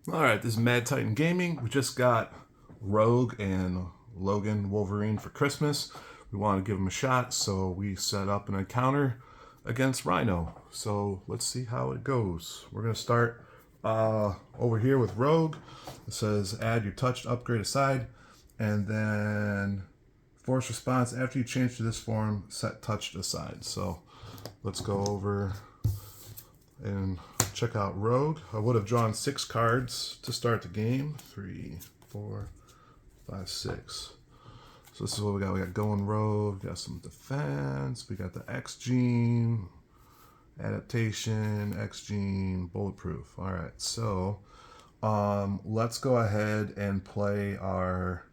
Alright, this is Mad Titan Gaming. We just got Rogue and Logan Wolverine for Christmas. We want to give them a shot, so we set up an encounter against Rhino. So let's see how it goes. We're going to start over here with Rogue. It says add your touched upgrade aside, and then force response after you change to this form, set touched aside. So let's go over and check out Rogue. I would have drawn 6 cards to start the game. 3, 4, 5, 6. So this is what we got. We got going Rogue. We got some defense. We got the X gene, adaptation, X gene, bulletproof. All right. So let's go ahead and play our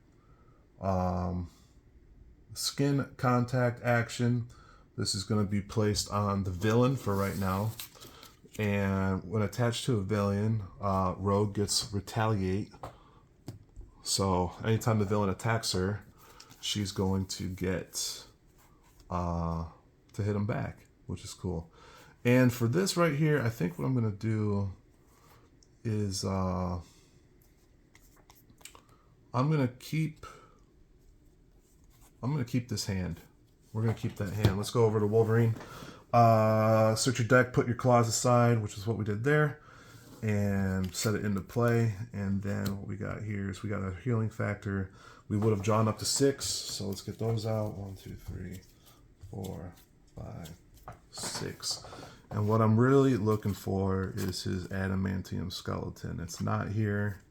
skin contact action. This is going to be placed on the villain for right now. And when attached to a villain, Rogue gets retaliate. So anytime the villain attacks her, she's going to get to hit him back, which is cool. And for this right here, I think what I'm going to do is I'm going to keep this hand. We're going to keep that hand. Let's go over to Wolverine. Search your deck, put your claws aside, which is what we did there, and set it into play. And then what we got here is we got a healing factor. We would have drawn up to 6, so let's get those out. 1, 2, 3, 4, 5, 6. And what I'm really looking for is his adamantium skeleton. It's not here,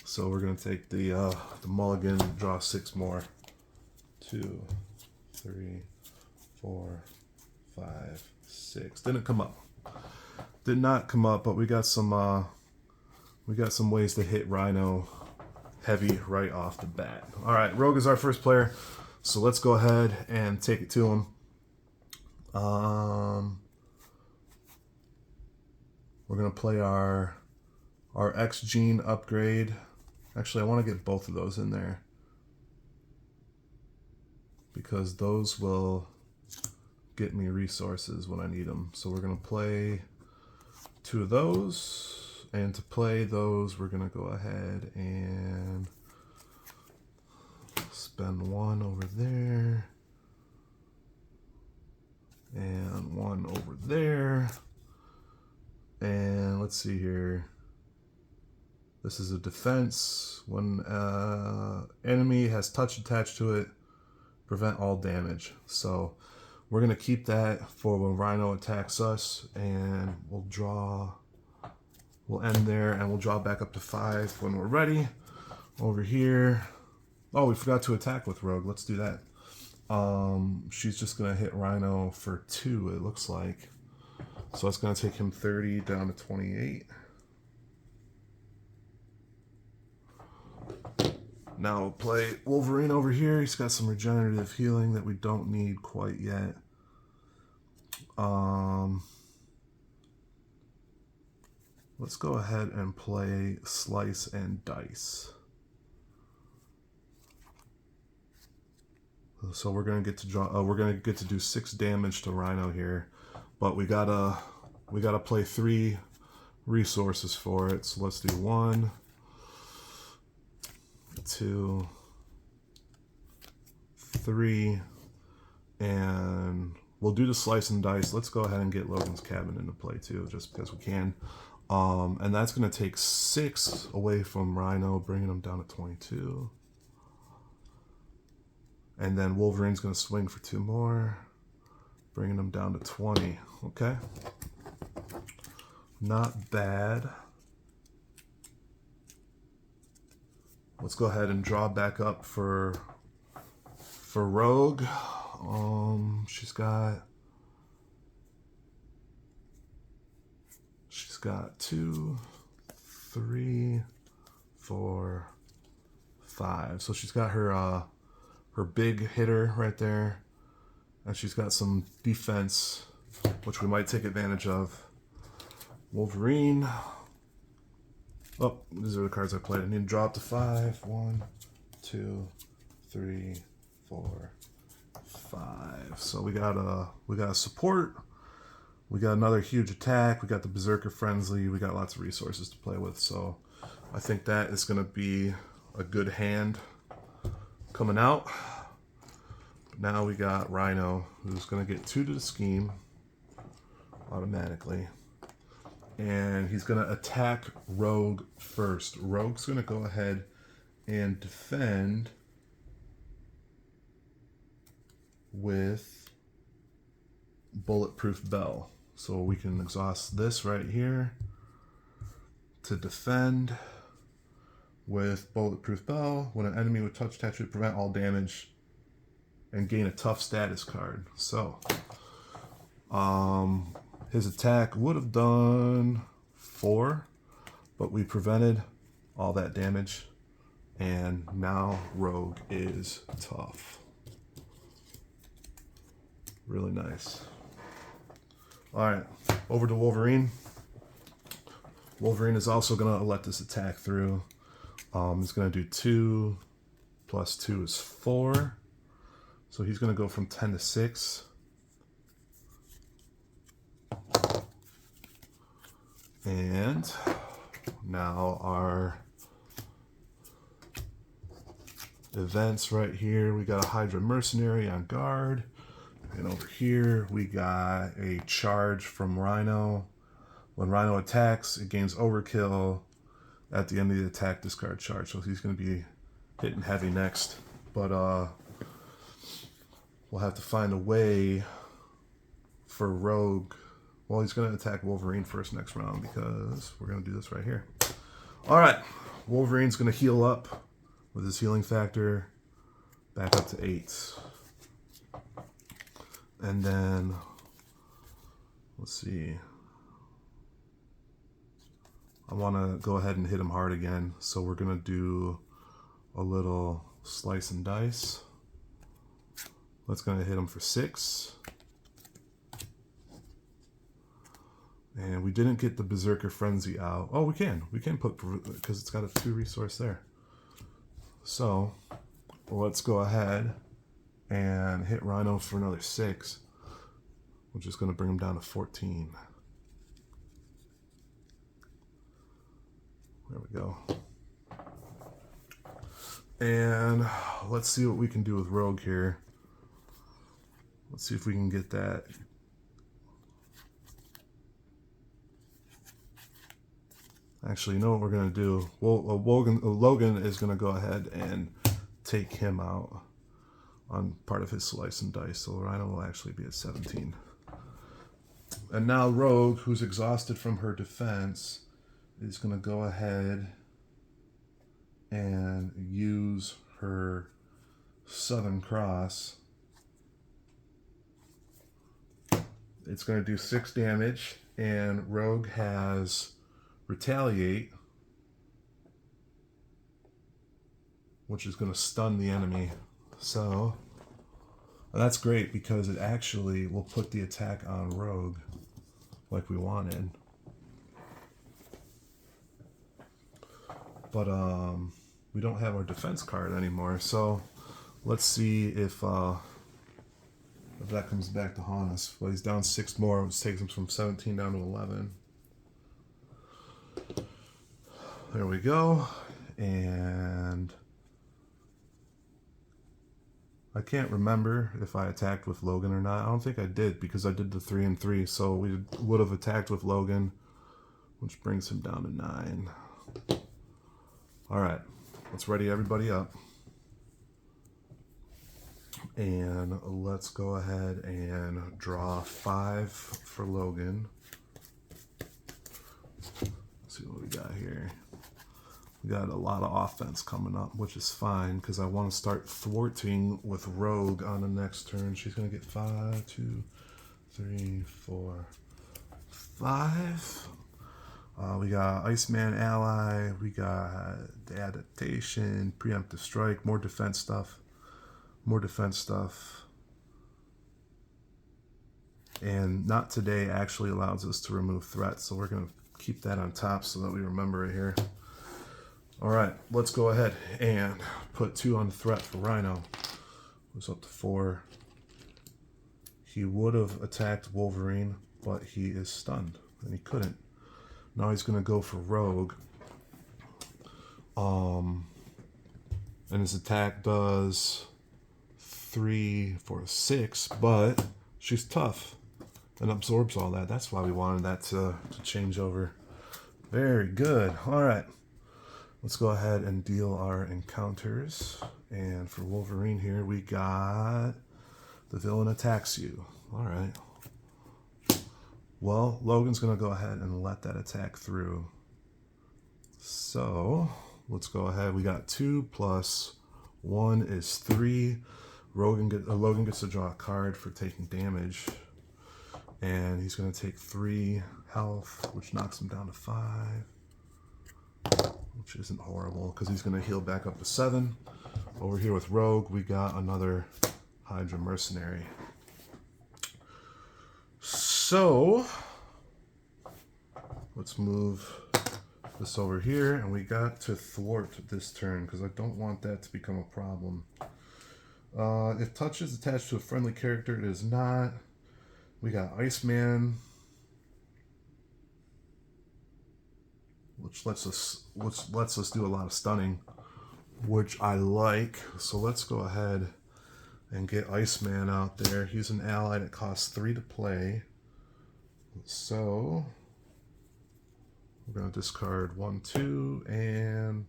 so we're gonna take the mulligan, draw 6 more. 2, 3, 4, 5, 6. Didn't come up. Did not come up, but we got some ways to hit Rhino heavy right off the bat. All right, Rogue is our first player, so let's go ahead and take it to him. We're gonna play our X gene upgrade. Actually, I want to get both of those in there because those will get me resources when I need them. So we're going to play 2 of those. And to play those, we're going to go ahead and spend 1 over there. And 1 over there. And let's see here. This is a defense. When enemy has touch attached to it, prevent all damage. So we're going to keep that for when Rhino attacks us, and we'll end there, and we'll draw back up to 5 when we're ready. Over here, oh, we forgot to attack with Rogue. Let's do that. She's just going to hit Rhino for 2, it looks like. So it's going to take him 30 down to 28. Now we'll play Wolverine over here. He's got some regenerative healing that we don't need quite yet. Let's go ahead and play Slice and Dice. So we're gonna get to draw. We're gonna get to do 6 damage to Rhino here, but we gotta play 3 resources for it. So let's do 1, 2, 3, and we'll do the Slice and Dice. Let's go ahead and get Logan's cabin into play too, just because we can. And that's going to take 6 away from Rhino, bringing him down to 22. And then Wolverine's going to swing for 2 more, bringing him down to 20. Okay. Not bad. Let's go ahead and draw back up for Rogue. She's got 2, 3, 4, 5. So she's got her big hitter right there, and she's got some defense, which we might take advantage of. Wolverine. Oh, these are the cards I played. I need to draw up to 5. 1, 2, 3, 4, 5. So we got a support. We got another huge attack. We got the Berserker Frenzy. We got lots of resources to play with. So I think that is going to be a good hand coming out. Now we got Rhino, who's going to get 2 to the scheme automatically. And he's going to attack Rogue first. Rogue's going to go ahead and defend with Bulletproof Bell. So we can exhaust this right here to defend with Bulletproof Bell. When an enemy with touch attack should prevent all damage and gain a tough status card. So his attack would have done 4, but we prevented all that damage, and now Rogue is tough. Really nice. Alright, over to Wolverine. Wolverine is also going to let this attack through. He's going to do 2 plus 2 is 4. So he's going to go from 10 to 6. And now our events right here. We got a Hydra Mercenary on guard. And over here, we got a charge from Rhino. When Rhino attacks, it gains overkill. At the end of the attack, discard charge. So he's going to be hitting heavy next. But we'll have to find a way for Rogue. Well, he's going to attack Wolverine first next round because we're going to do this right here. All right. Wolverine's going to heal up with his healing factor back up to 8. And then, let's see. I want to go ahead and hit him hard again. So we're going to do a little slice and dice. That's going to hit him for 6. And we didn't get the Berserker Frenzy out. Oh, we can. We can put, because it's got a 2 resource there. So, let's go ahead and hit Rhino for another 6, which is going to bring him down to 14. There we go. And let's see what we can do with Rogue here. Let's see if we can get that. Actually, you know what we're going to do? Logan is going to go ahead and take him out on part of his slice and dice. So Rhino will actually be at 17. And now Rogue, who's exhausted from her defense, is going to go ahead and use her Southern Cross. It's going to do 6 damage, and Rogue has Retaliate, which is going to stun the enemy. So that's great because it actually will put the attack on Rogue like we wanted. But we don't have our defense card anymore, so let's see if that comes back to haunt us. Well, he's down 6 more, which takes him from 17 down to 11. There we go. And I can't remember if I attacked with Logan or not. I don't think I did because I did the 3 and 3. So we would have attacked with Logan, which brings him down to 9. All right, let's ready everybody up. And let's go ahead and draw 5 for Logan. Let's see what we got here. We got a lot of offense coming up, which is fine because I want to start thwarting with Rogue on the next turn. She's going to get 5, 2, 3, 4, 5. We got Iceman Ally. We got the Adaptation, Preemptive Strike, more defense stuff. More defense stuff. And Not Today actually allows us to remove threats, so we're going to keep that on top so that we remember it here. All right, let's go ahead and put 2 on threat for Rhino. Goes up to 4. He would have attacked Wolverine, but he is stunned, and he couldn't. Now he's going to go for Rogue. And his attack does 3 for 6, but she's tough and absorbs all that. That's why we wanted that to change over. Very good. All right. Let's go ahead and deal our encounters. And for Wolverine here, we got the villain attacks you. All right. Well, Logan's going to go ahead and let that attack through. So let's go ahead. We got 2 plus 1 is 3. Logan gets to draw a card for taking damage. And he's going to take 3 health, which knocks him down to 5. Which isn't horrible, because he's going to heal back up to 7. Over here with Rogue, we got another Hydra Mercenary. So, let's move this over here, and we got to thwart this turn, because I don't want that to become a problem. If touch is attached to a friendly character, it is not. We got Iceman, which lets us do a lot of stunning, which I like. So let's go ahead and get Iceman out there. He's an ally that costs 3 to play. So we're going to discard 1, 2, and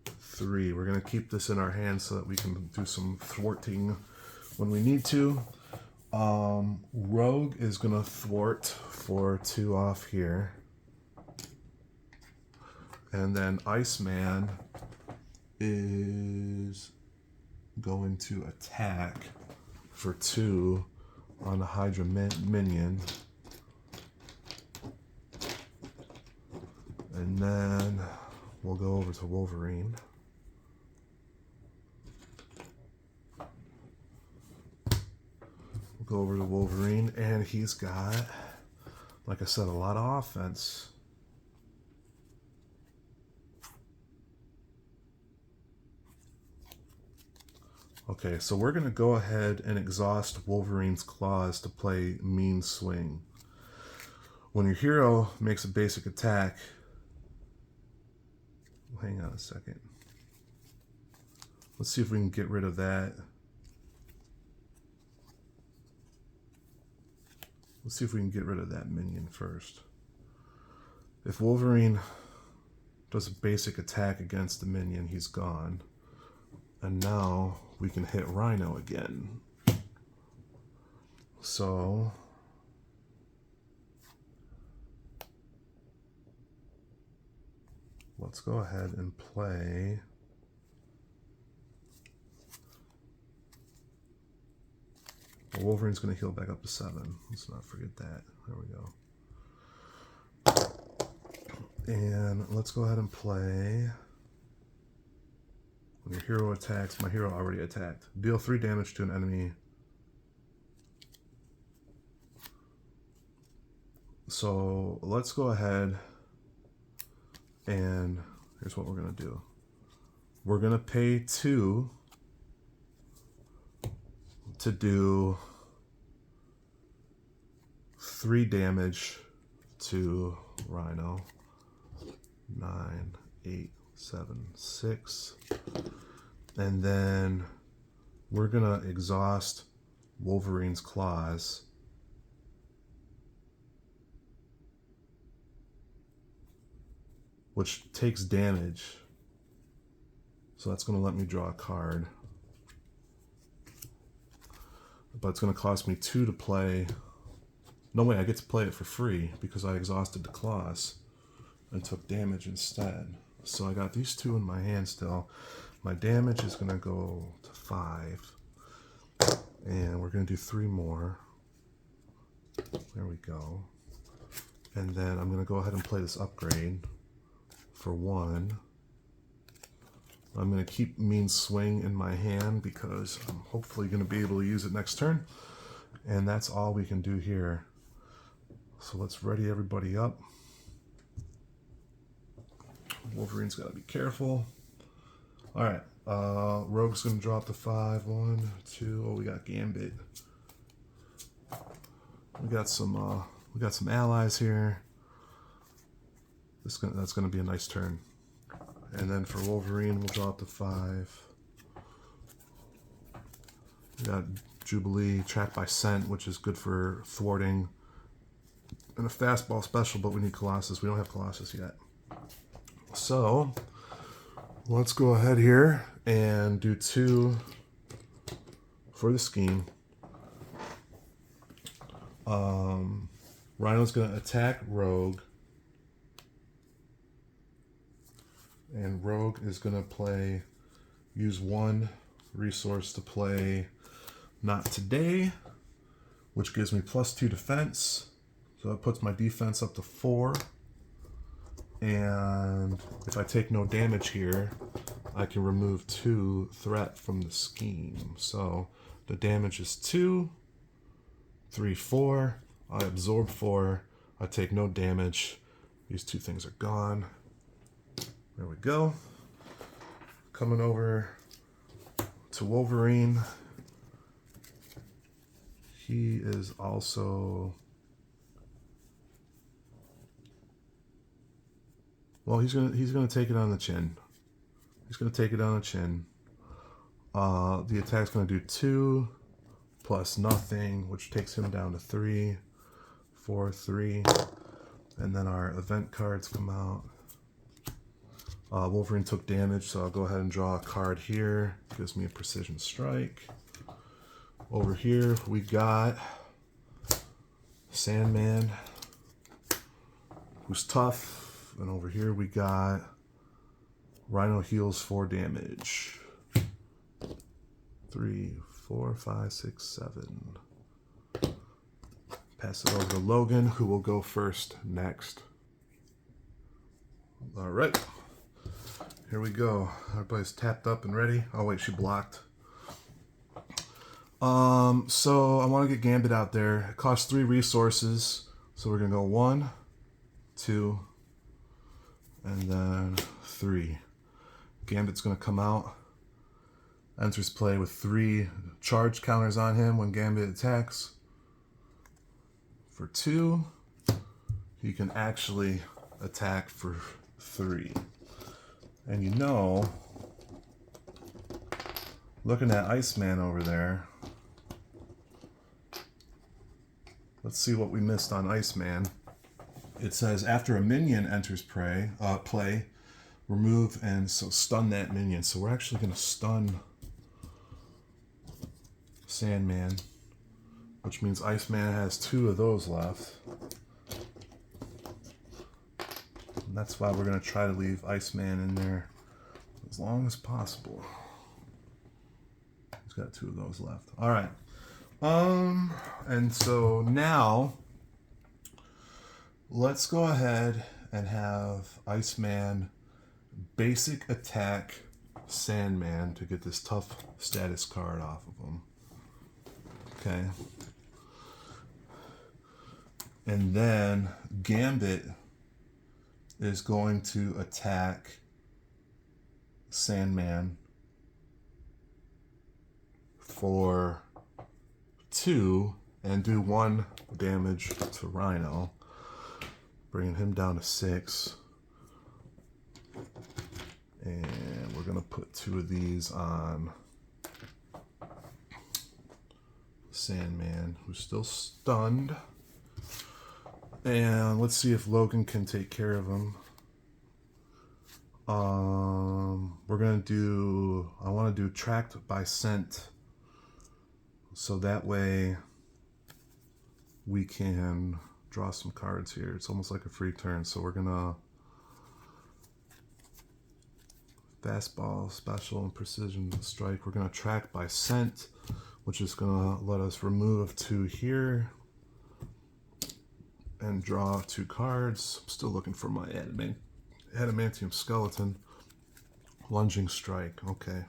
3. We're going to keep this in our hand so that we can do some thwarting when we need to. Rogue is going to thwart for 2 off here. And then Iceman is going to attack for 2 on the Hydra minion. And then we'll go over to Wolverine. We'll go over to Wolverine, and he's got, like I said, a lot of offense. Okay, so we're going to go ahead and exhaust Wolverine's claws to play Mean Swing. When your hero makes a basic attack, hang on a second. Let's see if we can get rid of that. Let's see if we can get rid of that minion first. If Wolverine does a basic attack against the minion, he's gone. And now we can hit Rhino again. So let's go ahead and play Wolverine's going to heal back up to 7. Let's not forget that. There we go. And let's go ahead and play. When your hero attacks, my hero already attacked. Deal 3 damage to an enemy. So let's go ahead and here's what we're going to do. We're going to pay 2 to do 3 damage to Rhino. 9, 8, 7, 6. And then we're going to exhaust Wolverine's claws. Which takes damage. So that's going to let me draw a card. But it's going to cost me 2 to play. No way, I get to play it for free because I exhausted the claws and took damage instead. So I got these 2 in my hand still. My damage is going to go to 5. And we're going to do 3 more. There we go. And then I'm going to go ahead and play this upgrade for 1. I'm going to keep Mean Swing in my hand because I'm hopefully going to be able to use it next turn. And that's all we can do here. So let's ready everybody up. Wolverine's got to be careful. All right. Rogue's going to drop to 5. 1, 2. Oh, we got Gambit. We got some allies here. That's gonna be a nice turn. And then for Wolverine, we'll draw up to 5. We got Jubilee, tracked by scent, which is good for thwarting. And a fastball special, but we need Colossus. We don't have Colossus yet. So let's go ahead here and do 2 for the scheme. Rhino's going to attack Rogue. And Rogue is going to use 1 resource to play Not Today, which gives me +2 defense. So it puts my defense up to 4. And if I take no damage here, I can remove 2 threat from the scheme. So the damage is 2, 3, 4. I absorb 4. I take no damage. These 2 things are gone. There we go. Coming over to Wolverine. He is also... Well, he's gonna take it on the chin. He's gonna take it on the chin. The attack's gonna do 2 plus nothing, which takes him down to 3, 4, 3, and then our event cards come out. Wolverine took damage, so I'll go ahead and draw a card here. Gives me a precision strike. Over here we got Sandman, who's tough, and over here we got Rhino heals 4 damage. 3, 4, 5, 6, 7. Pass it over to Logan, who will go first next. All right. Here we go. Everybody's tapped up and ready. Oh wait, she blocked. So I want to get Gambit out there. It costs 3 resources. So we're gonna go 1, 2, and then 3. Gambit's gonna come out. Enters play with 3 charge counters on him when Gambit attacks. For 2, he can actually attack for 3. And you know, looking at Iceman over there, let's see what we missed on Iceman. It says after a minion enters play, remove and so stun that minion. So we're actually going to stun Sandman, which means Iceman has 2 of those left. And that's why we're going to try to leave Iceman in there as long as possible. He's got 2 of those left. All right. And so now let's go ahead and have Iceman basic attack Sandman to get this tough status card off of him. Okay. And then Gambit is going to attack Sandman for 2 and do 1 damage to Rhino, bringing him down to 6. And we're gonna put 2 of these on Sandman, who's still stunned. And let's see if Logan can take care of him. We're gonna do, I want to do tracked by scent, so that way we can draw some cards here. It's almost like a free turn. So we're gonna fastball, special, and precision strike. We're gonna track by scent, which is gonna let us remove 2 here and draw 2 cards. I'm still looking for my adamantium skeleton. Lunging strike. Okay.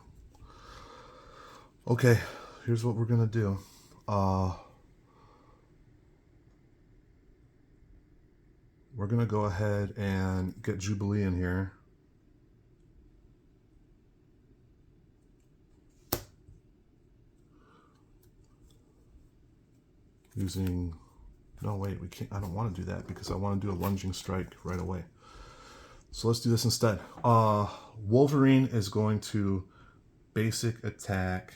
Okay, here's what we're gonna do. We're gonna go ahead and get Jubilee in here. Using No, wait, we can't. I don't want to do that because I want to do a lunging strike right away. So let's do this instead. Wolverine is going to basic attack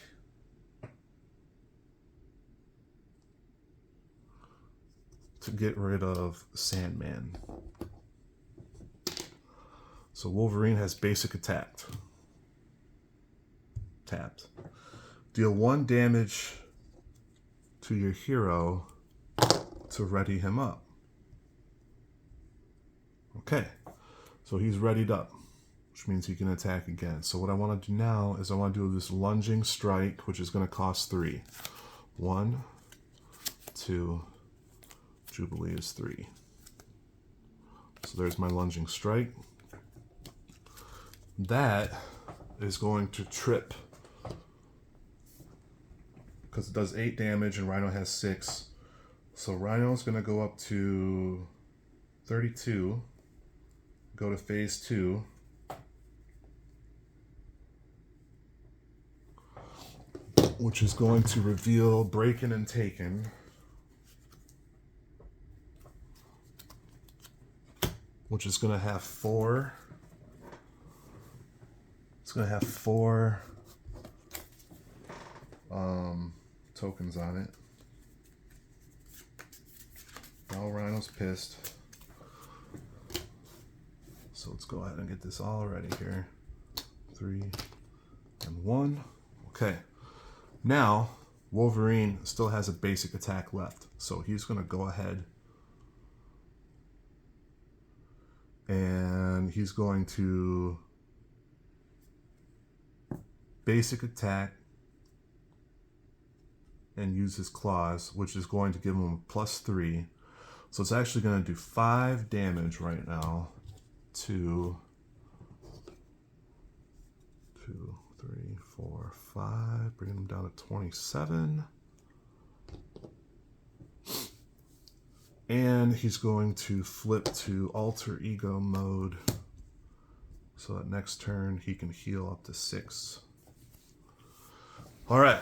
to get rid of Sandman. So Wolverine has basic attack. Tapped. Deal 1 damage to your hero to ready him up. Okay, so he's readied up, which means he can attack again. So what I want to do now is I want to do this lunging strike, which is going to cost 3. 1, 2, Jubilee is 3. So there's my lunging strike. That is going to trip because it does 8 damage and Rhino has 6. So Rhino's going to go up to 32, go to phase 2. Which is going to reveal Breaking and Taken. Which is going to have 4. It's going to have 4 tokens on it. Now Rhino's pissed. So let's go ahead and get this all ready here. 3 and 1. Okay. Now, Wolverine still has a basic attack left. So he's going to go ahead and he's going to basic attack and use his claws, which is going to give him a +3. So it's actually going to do 5 damage right now to 2, 3, 4, 5, bring him down to 27. And he's going to flip to alter ego mode so that next turn he can heal up to 6. All right,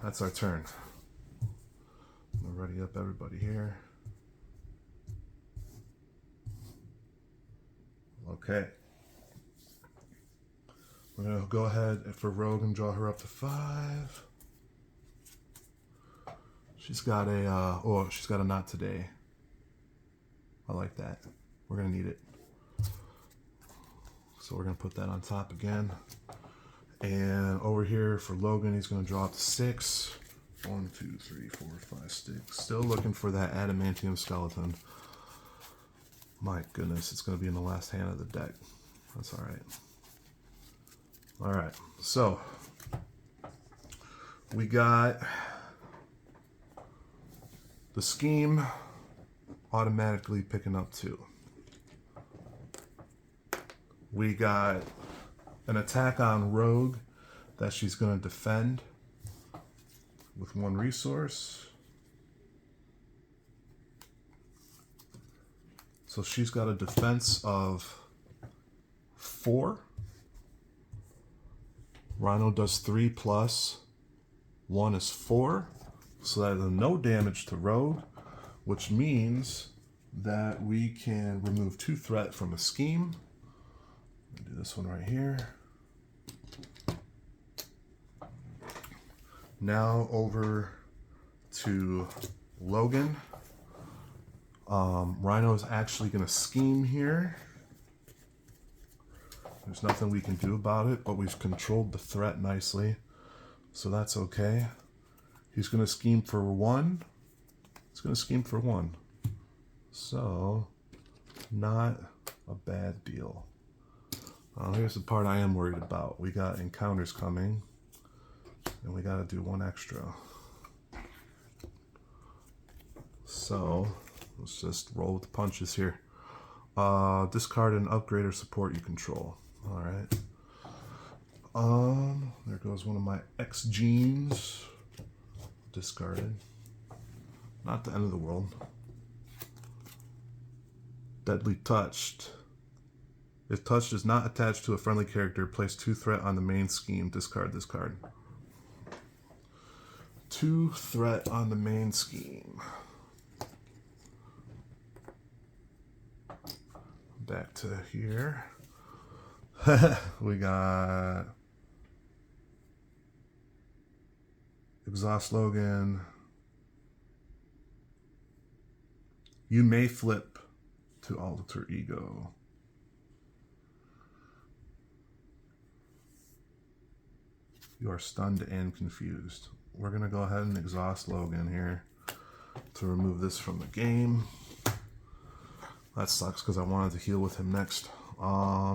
that's our turn. I'm gonna ready up everybody here. Okay. We're gonna go ahead for Rogue and draw her up to 5. She's got a, she's got a not today. I like that. We're gonna need it. So we're gonna put that on top again. And over here for Logan, he's gonna draw up to 6. 1, 2, 3, 4, 5, 6. Still looking for that adamantium skeleton. My goodness, it's gonna be in the last hand of the deck. That's all right. All right, so we got the scheme automatically picking up 2. We got an attack on Rogue that she's going to defend with 1 resource. So she's got a defense of 4. Rhino does 3 plus 1 is 4. So that is no damage to Rogue, which means that we can remove 2 threat from a scheme. Do this one right here. Now over to Logan. Rhino is actually going to scheme here. There's nothing we can do about it, but we've controlled the threat nicely, so that's okay. He's going to scheme for 1. He's going to scheme for 1. So, not a bad deal. Here's the part I am worried about. We got encounters coming, and we got to do 1 extra. So, let's just roll with the punches here. Discard and upgrade or support you control. All right. There goes one of my X genes. Discarded. Not the end of the world. Deadly touched. If touched is not attached to a friendly character, place 2 threat on the main scheme. Discard this card. 2 threat on the main scheme. back to here. We got Exhaust Logan. You may flip to alter ego. You are stunned and confused. We're going to go ahead and exhaust Logan here to remove this from the game. That sucks because I wanted to heal with him next.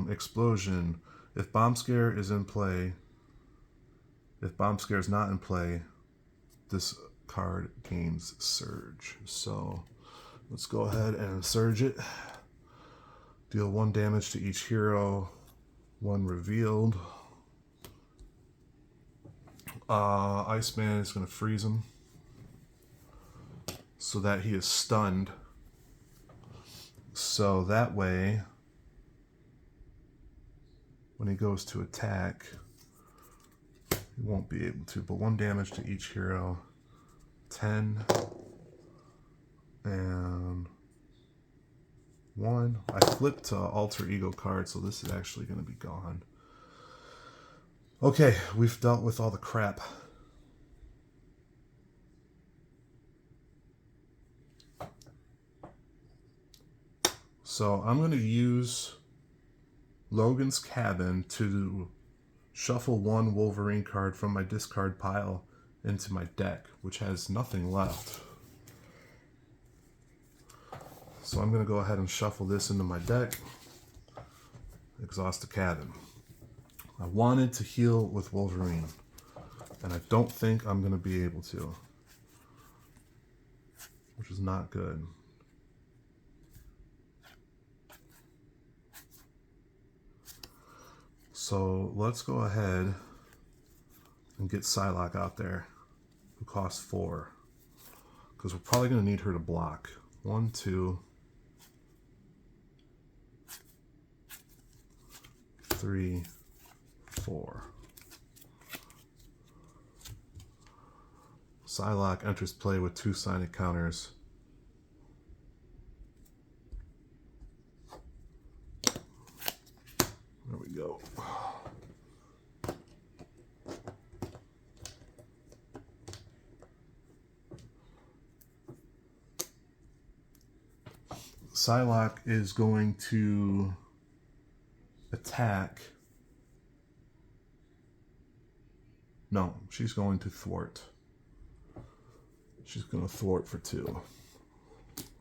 Explosion. If Bomb Scare is in play, if Bomb Scare is not in play, this card gains Surge. So let's go ahead and Surge it. Deal 1 damage to each hero, 1 revealed. Iceman is going to freeze him so that he is stunned. So that way, when he goes to attack, he won't be able to. But 1 damage to each hero, 10 and 1. I flipped to alter ego card, so this is actually going to be gone. Okay, we've dealt with all the crap. So I'm going to use Logan's Cabin to shuffle 1 Wolverine card from my discard pile into my deck, which has nothing left. So I'm going to go ahead and shuffle this into my deck. Exhaust the Cabin. I wanted to heal with Wolverine, and I don't think I'm going to be able to, which is not good. So let's go ahead and get Psylocke out there, who costs 4, because we're probably going to need her to block. 1, 2, 3, 4. Psylocke enters play with 2 Sonic counters. There we go. Psylocke is going to attack. No, she's going to thwart. She's going to thwart for 2.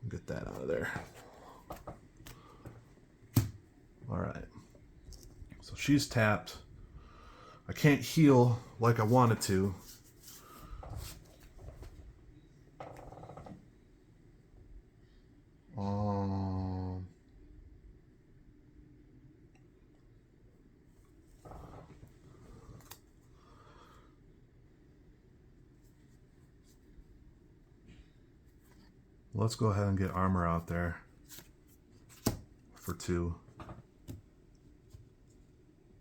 Get that out of there. All right. So she's tapped. I can't heal like I wanted to. Let's go ahead and get armor out there for 2.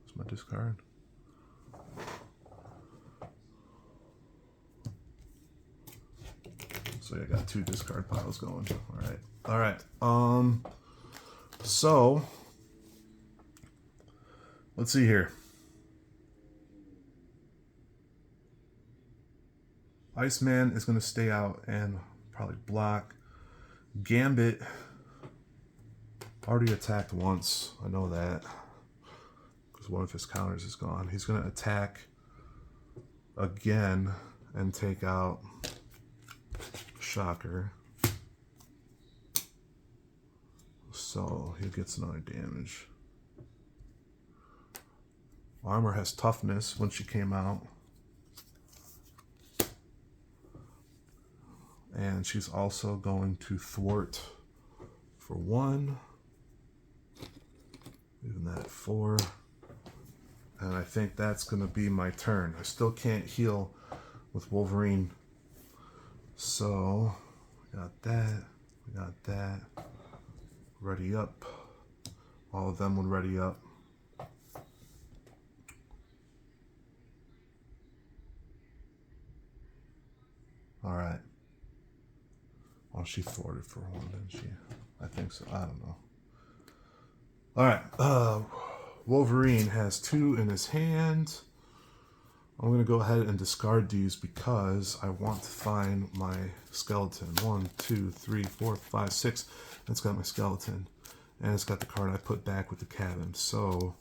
That's my discard. So I got 2 discard piles going. All right. So let's see here. Iceman is going to stay out and probably block. Gambit already attacked once. I know that, because one of his counters is gone. He's going to attack again and take out Shocker. So he gets another damage. Armor has toughness when she came out. And she's also going to thwart for 1. Leaving that at 4. And I think that's going to be my turn. I still can't heal with Wolverine. So, we got that. We got that. Ready up. All of them would ready up. Alright. Well, she thwarted for 1, didn't she? I think so. I don't know. All right. Wolverine has 2 in his hand. I'm going to go ahead and discard these because I want to find my skeleton. 1, 2, 3, 4, 5, 6. It's got my skeleton. And it's got the card I put back with the cabin. So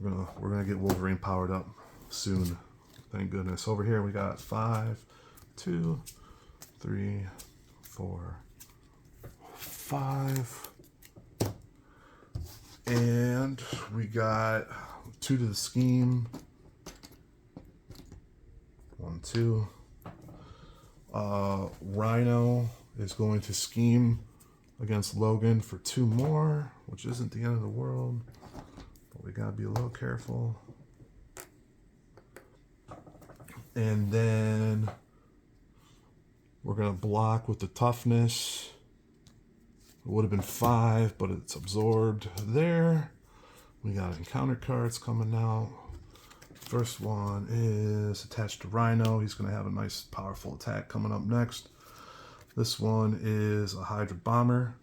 we're gonna get Wolverine powered up soon. Thank goodness. Over here we got 5, 2, 3, 4, 5. And we got 2 to the scheme. 1, 2. Rhino is going to scheme against Logan for 2 more, which isn't the end of the world, but we gotta be a little careful. And then we're gonna block with the toughness. It would have been 5, but it's absorbed there. We got encounter cards coming out. First one is attached to Rhino. He's gonna have a nice powerful attack coming up next. This one is a Hydra Bomber.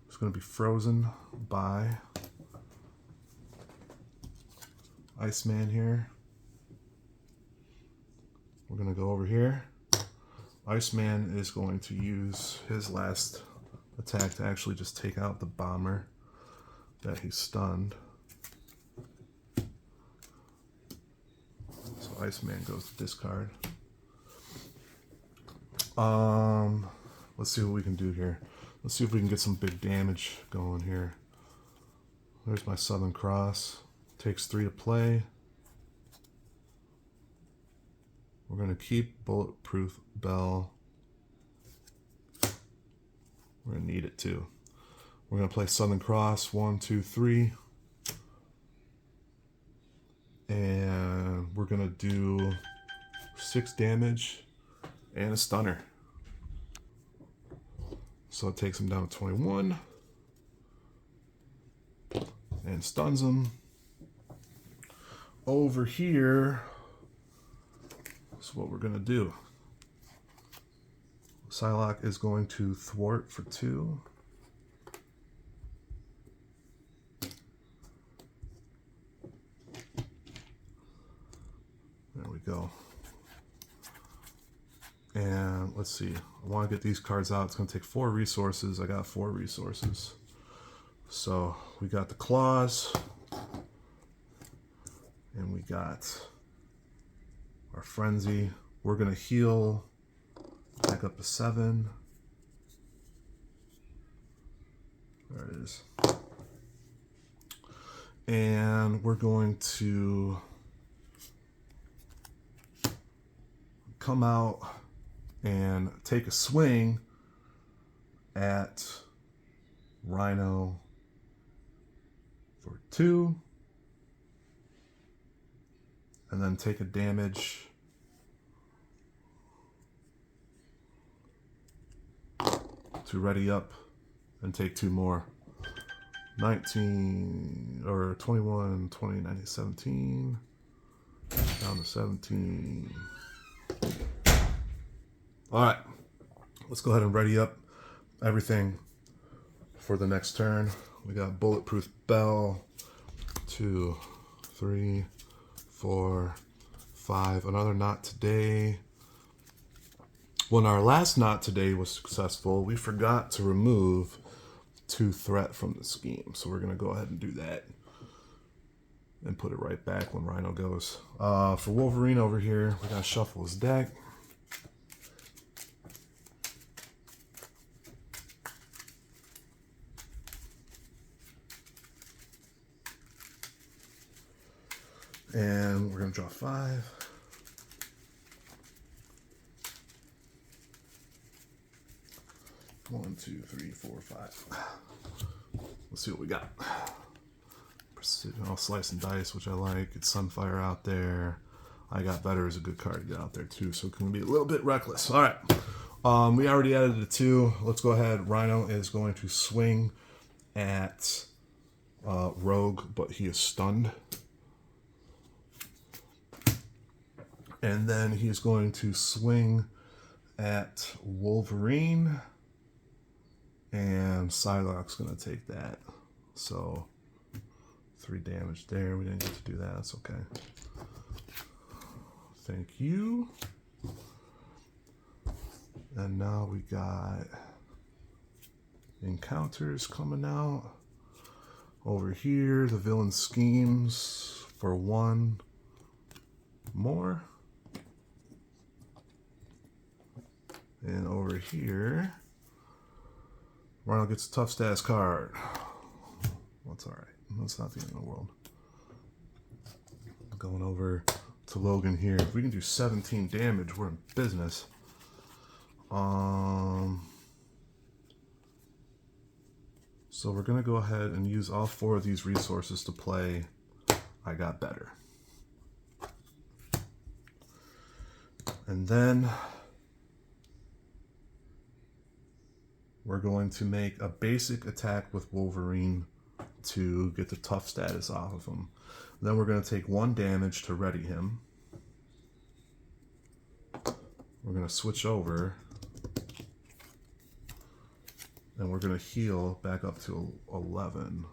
It's going to be frozen by Iceman here. We're going to go over here. Iceman is going to use his last attack to actually just take out the bomber that he stunned. So Iceman goes to discard. Let's see what we can do here. Let's see if we can get some big damage going here. There's my Southern Cross. Takes 3 to play. We're going to keep Bulletproof Bell. We're going to need it too. We're going to play Southern Cross. 1, 2, 3. And we're going to do 6 damage and a stunner. So it takes him down to 21 and stuns him. Over here, that's what we're going to do. Psylocke is going to thwart for 2. There we go. And let's see, I want to get these cards out. It's going to take 4 resources. I got 4 resources. So we got the claws. And we got our frenzy. We're going to heal back up to 7. There it is. And we're going to come out and take a swing at Rhino for 2. And then take a damage to ready up and take 2 more. 19 or 21, 20, 19, 17. Down to 17. All right, let's go ahead and ready up everything for the next turn. We got Bulletproof Bell. 2, 3, 4, 5. Another not today. When our last not today was successful, we forgot to remove 2 threat from the scheme. So we're going to go ahead and do that and put it right back when Rhino goes. For Wolverine over here, we got to shuffle his deck. And we're going to draw 5. One, 2, 3, 4, 5. Let's see what we got. Precision, I'll slice and dice, which I like. It's Sunfire out there. I Got Better is a good card to get out there too, so it can be a little bit reckless. All right. We already added the 2. Let's go ahead. Rhino is going to swing at Rogue, but he is stunned. And then he's going to swing at Wolverine. And Psylocke's going to take that. So 3 damage there. We didn't get to do that. That's okay. Thank you. And now we got encounters coming out. Over here, the villain schemes for 1 more. And over here, Rhino gets a tough status card. That's alright. That's not the end of the world. Going over to Logan here. If we can do 17 damage, we're in business. So we're going to go ahead and use all 4 of these resources to play I Got Better. And then we're going to make a basic attack with Wolverine to get the tough status off of him. Then we're going to take 1 damage to ready him. We're going to switch over. And we're going to heal back up to 11.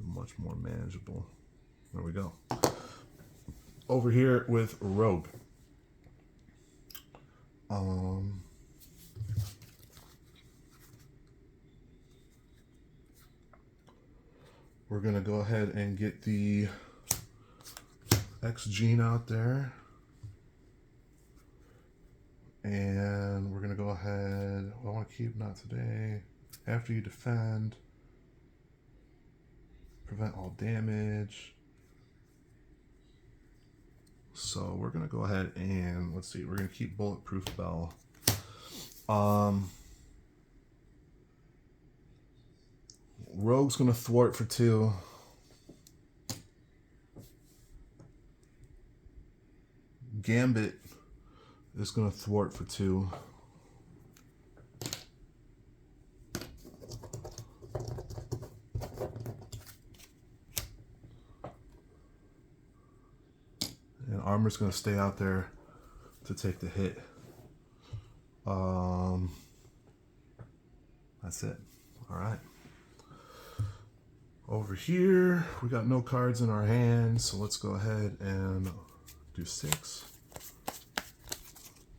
Much more manageable. There we go. Over here with Rogue. We're going to go ahead and get the X gene out there. And we're going to go ahead, I want to keep not today. After you defend, prevent all damage. So we're going to go ahead and, let's see, we're going to keep Bulletproof Bell. Rogue's going to thwart for 2. Gambit is going to thwart for 2. And Armor's going to stay out there to take the hit. That's it. All right. Over here, we got no cards in our hand, so let's go ahead and do 6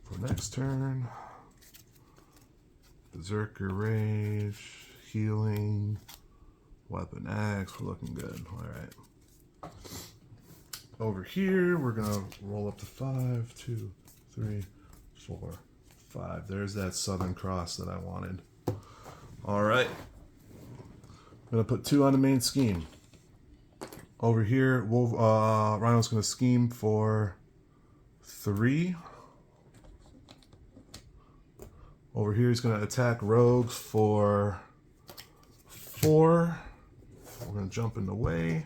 for next turn. Berserker Rage, Healing, Weapon Axe, we're looking good. All right. Over here, we're gonna roll up to 5, 2, 3, 4, 5. There's that Southern Cross that I wanted. All right. I'm going to put 2 on the main scheme. Over here, Rhino's going to scheme for 3. Over here, he's going to attack Rogues for 4. We're going to jump in the way.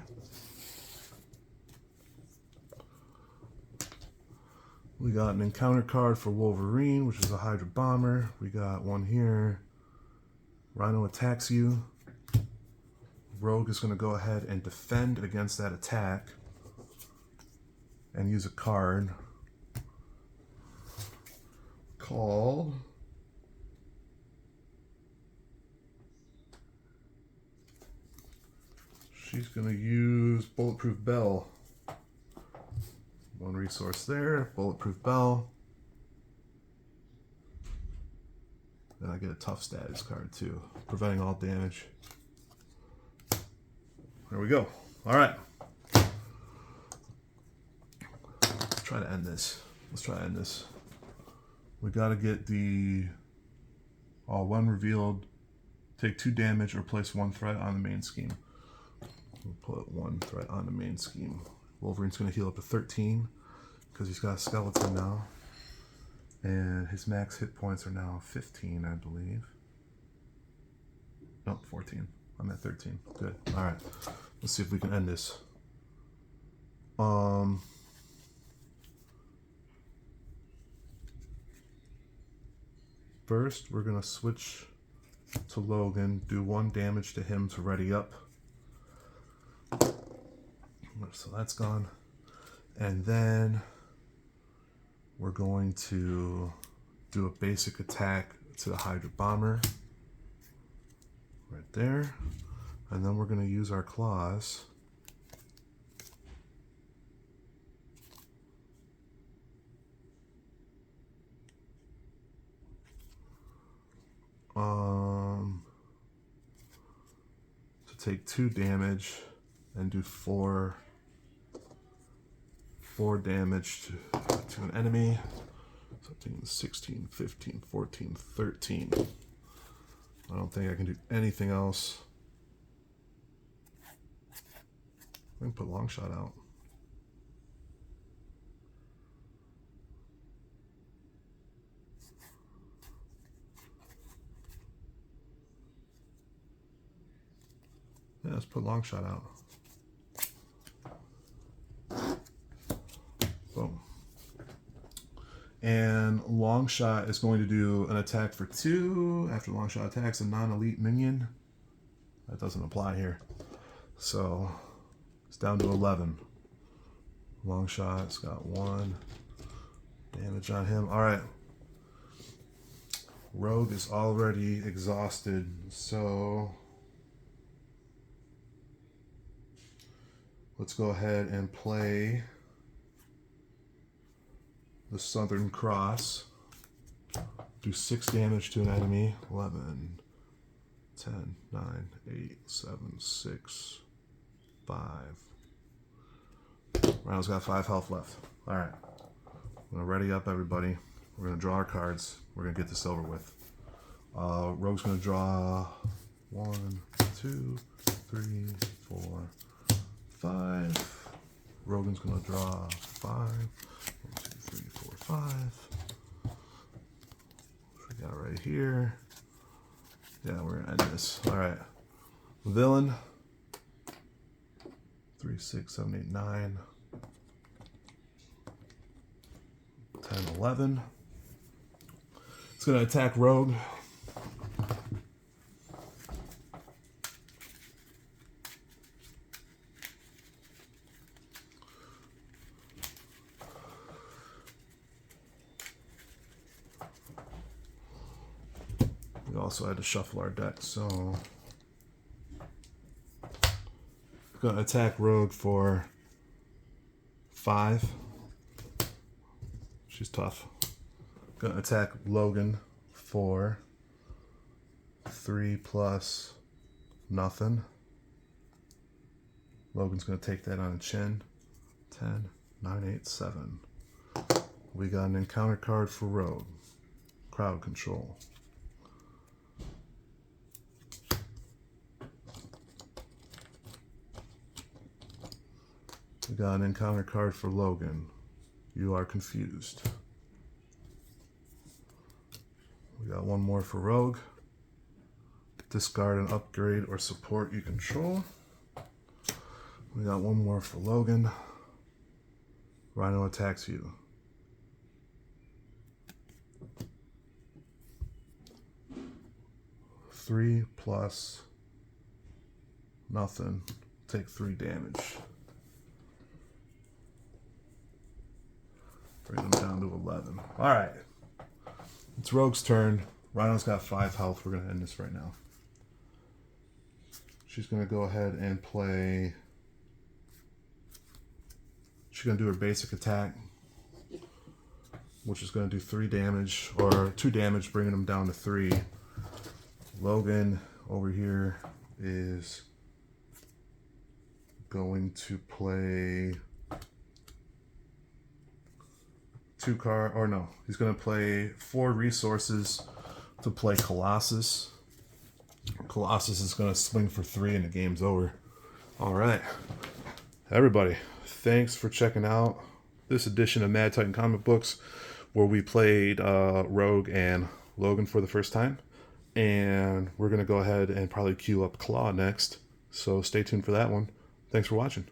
We got an encounter card for Wolverine, which is a Hydra Bomber. We got one here. Rhino attacks you. Rogue is going to go ahead and defend against that attack and use a card called she's going to use Bulletproof Bell. 1 resource there, Bulletproof Bell. Then I get a tough status card too, preventing all damage. There we go. All right. Let's try to end this. We got to get the when revealed, take 2 damage or place 1 threat on the main scheme. We'll put 1 threat on the main scheme. Wolverine's going to heal up to 13 because he's got a skeleton now. And his max hit points are now 15, I believe. Nope, 14. I'm at 13. Good. All right. Let's see if we can end this. First, we're going to switch to Logan, do 1 damage to him to ready up. So that's gone. And then we're going to do a basic attack to the Hydra Bomber. Right there. And then we're going to use our claws. To take 2 damage and do 4 damage to an enemy. 17, 16, 15, 14, 13. I don't think I can do anything else. I can put long shot out. Yeah, let's put long shot out. Boom. And long shot is going to do an attack for 2. After long shot attacks a non-elite minion. That doesn't apply here. So it's down to 11. Long shot's got 1 damage on him. All right. Rogue is already exhausted, so let's go ahead and play the Southern Cross. Do 6 damage to an enemy. 11, 10, 9, 8, 7, 6, 5. Rhino's got 5 health left. All right. I'm going to ready up everybody. We're going to draw our cards. We're going to get this over with. Rogue's going to draw 1, 2, 3, 4, 5. Rogan's going to draw 5. 1, 2, 3, 4, 5. We got right here. Yeah, we're going to end this. All right. Villain. 3, 6, 7, 8, 9. 10, 11. It's going to attack Rogue. We also had to shuffle our deck, so we're going to attack Rogue for 5. She's tough. Gonna attack Logan for 3 plus nothing. Logan's gonna take that on the chin. 10, 9, 8, 7. We got an encounter card for Rogue. Crowd control. We got an encounter card for Logan. You are confused. We got one more for Rogue. Discard an upgrade or support you control. We got one more for Logan. Rhino attacks you. Three plus nothing. Take 3 damage. Bring them down to 11. All right. It's Rogue's turn. Rhino's got 5 health. We're going to end this right now. She's going to go ahead and play. She's going to do her basic attack, which is going to do 3 damage, or 2 damage, bringing them down to 3. Logan over here is going to play 2 card, or no, he's going to play 4 resources to play Colossus. Colossus is going to swing for 3 and the game's over. All right, everybody, thanks for checking out this edition of Mad Titan Comic Books, where we played Rogue and Logan for the first time. And we're going to go ahead and probably queue up Claw next. So stay tuned for that one. Thanks for watching.